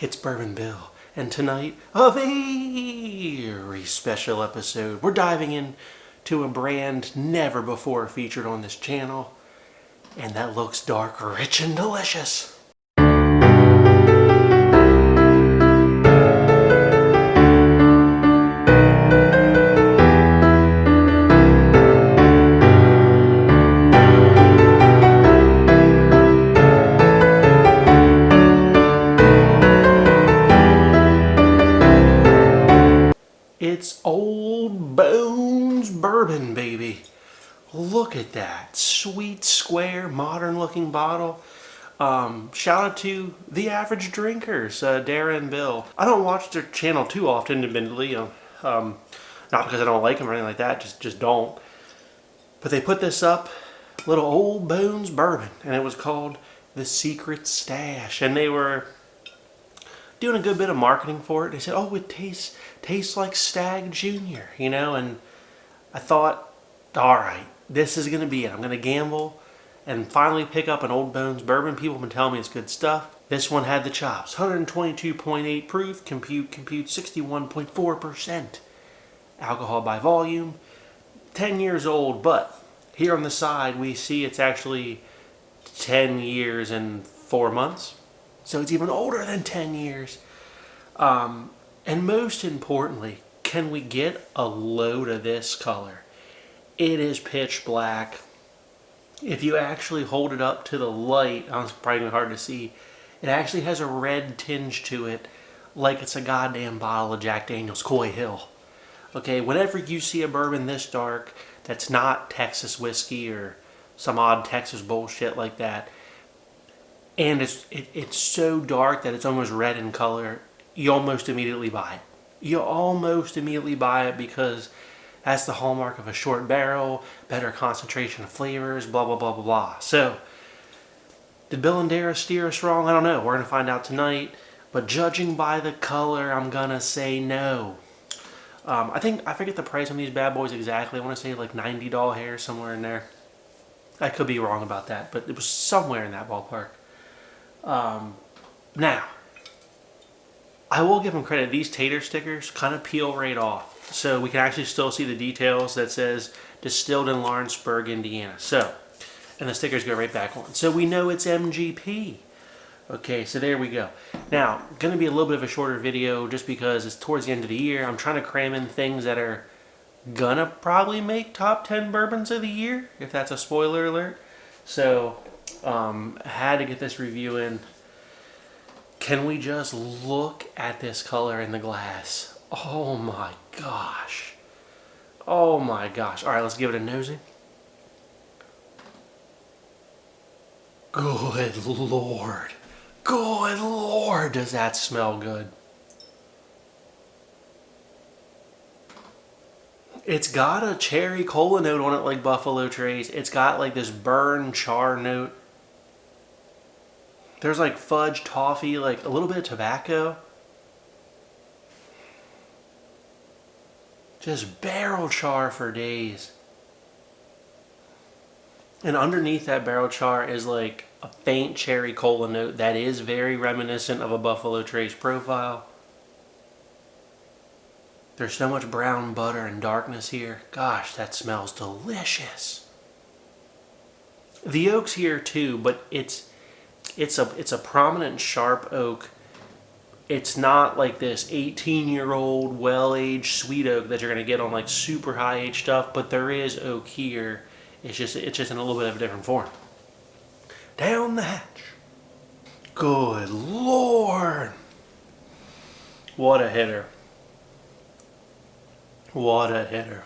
It's Bourbon Bill, and tonight, a very special episode. We're diving into a brand never before featured on this channel, and that looks dark, rich, and delicious. It's Old Bones Bourbon, baby. Look at that. Sweet, square, modern-looking bottle. Shout out to The Average Drinkers, Dara and Bill. I don't watch their channel too often, admittedly. Not because I don't like them or anything like that, just don't. But they put this up, little Old Bones Bourbon, and it was called The Secret Stash. And they were doing a good bit of marketing for it. They said, oh, it tastes like Stag Jr., you know, and I thought, all right, this is going to be it. I'm going to gamble and finally pick up an Old Bones Bourbon. People have been telling me it's good stuff. This one had the chops. 122.8 proof, compute 61.4% alcohol by volume. 10 years old, but here on the side we see it's actually 10 years and 4 months. So it's even older than 10 years. And most importantly, can we get a load of this color? It is pitch black. If you actually hold it up to the light, it's probably hard to see, it actually has a red tinge to it, like it's a goddamn bottle of Jack Daniel's Coy Hill. Okay, whenever you see a bourbon this dark, that's not Texas whiskey or some odd Texas bullshit like that, and it's so dark that it's almost red in color, you almost immediately buy it. You almost immediately buy it because that's the hallmark of a short barrel, better concentration of flavors, blah, blah, blah, blah, blah. So, did Bill and Dara steer us wrong? I don't know. We're going to find out tonight. But judging by the color, I'm going to say no. I forget the price on these bad boys exactly. I want to say like $90 hair, somewhere in there. I could be wrong about that, but it was somewhere in that ballpark. Now, I will give them credit. These tater stickers kind of peel right off. So we can actually still see the details that says distilled in Lawrenceburg, Indiana. So, and the stickers go right back on. So we know it's MGP. Okay, so there we go. Now, going to be a little bit of a shorter video just because it's towards the end of the year. I'm trying to cram in things that are gonna probably make top 10 bourbons of the year, if that's a spoiler alert. So, had to get this review in. Can we just look at this color in the glass? Oh my gosh. Oh my gosh. Alright, let's give it a nosy. Good Lord. Good Lord, does that smell good. It's got a cherry cola note on it like Buffalo Trace. It's got like this burn char note. There's like fudge, toffee, like a little bit of tobacco. Just barrel char for days. And underneath that barrel char is like a faint cherry cola note that is very reminiscent of a Buffalo Trace profile. There's so much brown butter and darkness here. Gosh, that smells delicious. The oak's here too, but it's a prominent sharp oak. It's not like this 18-year-old well-aged sweet oak that you're gonna get on like super high-aged stuff, but there is oak here. It's just in a little bit of a different form. Down the hatch. Good Lord. What a hitter. What a hitter.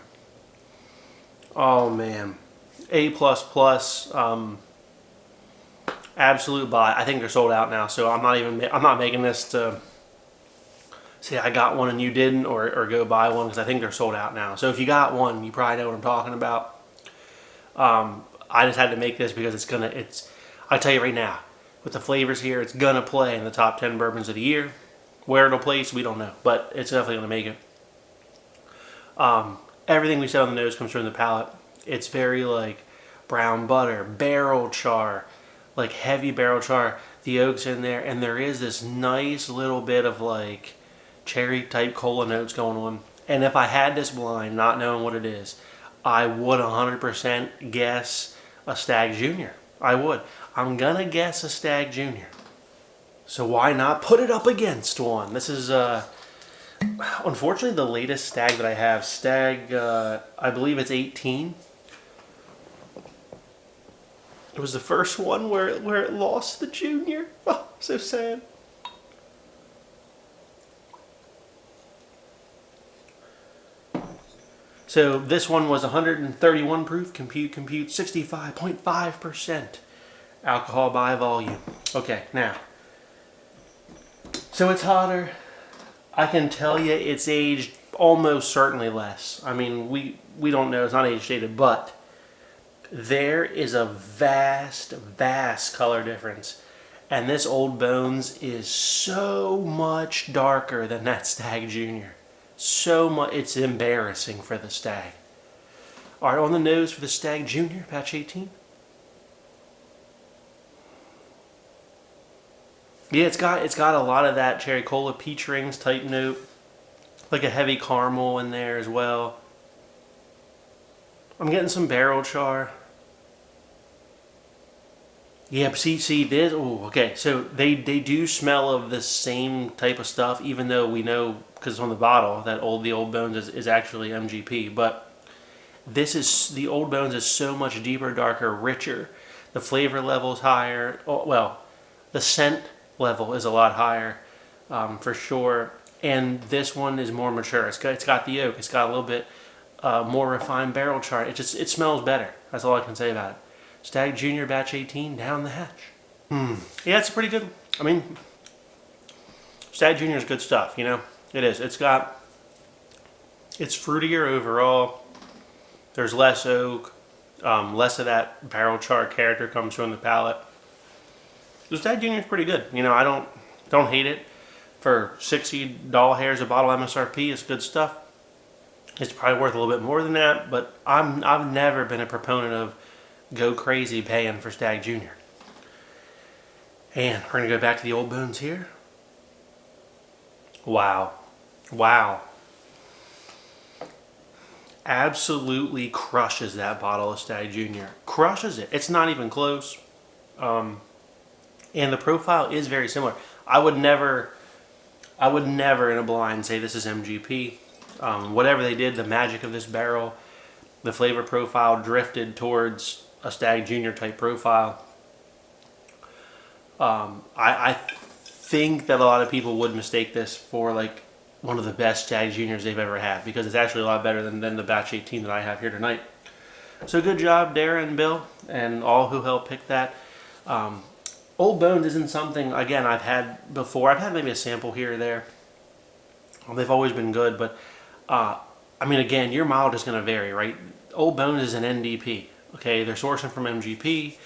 Oh man. A++, absolute buy. I think they're sold out now, so I'm not making this to say I got one and you didn't, or go buy one, because I think they're sold out now. So if you got one, you probably know what I'm talking about. I just had to make this because I'll tell you right now, with the flavors here, it's gonna play in the top 10 bourbons of the year. Where it'll place, we don't know, but it's definitely gonna make it. Everything we said on the nose comes from the palate. It's very like brown butter, barrel char, like heavy barrel char. The oak's in there, and there is this nice little bit of like cherry type cola notes going on. And if I had this blind, not knowing what it is, I would 100% guess a Stag Jr. I would. I'm gonna guess a Stag Jr. So why not put it up against one? This is unfortunately the latest Stag that I have. Stag, I believe it's 18. It was the first one where it lost the Junior. Oh, so sad. So this one was 131 proof, compute, 65.5% alcohol by volume. Okay, now, so it's hotter. I can tell you it's aged almost certainly less. I mean, we don't know, it's not age dated, but there is a vast color difference. And this Old Bones is so much darker than that Stag Jr. So much, it's embarrassing for the Stag. All right, on the nose for the Stag Jr, batch 18. Yeah, it's got a lot of that cherry cola peach rings type note, like a heavy caramel in there as well. I'm getting some barrel char. Yeah, but see this. Oh, okay. So they do smell of the same type of stuff, even though we know because it's on the bottle that the Old Bones is actually MGP. But the Old Bones is so much deeper, darker, richer. The flavor level is higher. Oh, well, the scent level is a lot higher, for sure. And this one is more mature. It's got the oak. It's got a little bit more refined barrel char. It smells better. That's all I can say about it. Stag Jr. batch 18 down the hatch. Yeah, it's pretty good. I mean, Stag Jr. is good stuff, you know? It is. It's fruitier overall. There's less oak. Less of that barrel char character comes from the palate. The Stag Jr. is pretty good. You know, I don't hate it. For $60 hairs a bottle MSRP, it's good stuff. It's probably worth a little bit more than that, but I've never been a proponent of go crazy paying for Stag Jr. And we're going to go back to the Old Bones here. Wow. Wow. Absolutely crushes that bottle of Stag Jr. Crushes it. It's not even close. And the profile is very similar. I would never in a blind say this is MGP. Whatever they did, the magic of this barrel, the flavor profile drifted towards a Stag Jr. type profile. I think that a lot of people would mistake this for like one of the best Stag Juniors they've ever had, because it's actually a lot better than the batch 18 that I have here tonight. So good job, Darren and Bill, and all who helped pick that. Old Bones isn't something, again, I've had before. I've had maybe a sample here or there. They've always been good, but I mean, again, your mileage is going to vary, right? Old Bones is an NDP. Okay, they're sourcing from MGP.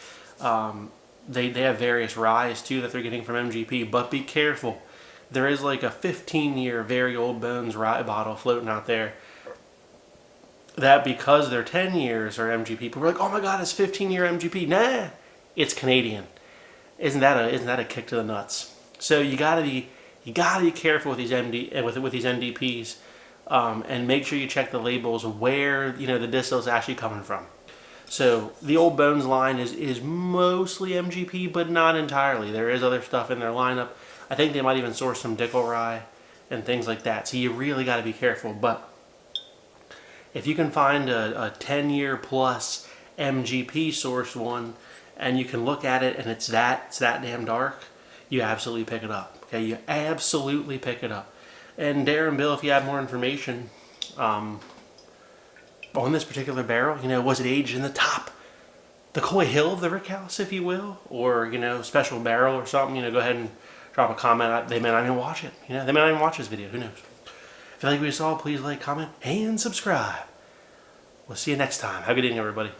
They have various ryes too that they're getting from MGP, but be careful. There is like a 15-year very Old Bones rye bottle floating out there that, because they're 10 years are MGP, people are like, oh my god, it's 15-year MGP. Nah, it's Canadian. Isn't that a kick to the nuts? So you gotta be careful with these NDPs, and make sure you check the labels where the distillate is actually coming from. So the Old Bones line is mostly MGP, but not entirely. There is other stuff in their lineup. I think they might even source some Dickel rye and things like that. So you really got to be careful. But if you can find a 10-year plus MGP sourced one, and you can look at it and it's that damn dark, you absolutely pick it up. Okay, you absolutely pick it up. And Darren, Bill, if you have more information on this particular barrel, was it aged in the Coy Hill of the rick house, if you will, or special barrel or something? Go ahead and drop a comment. They may not even watch it. They may not even watch this video. Who knows? If you like what you saw, please like, comment, and subscribe. We'll see you next time. Have a good evening, everybody.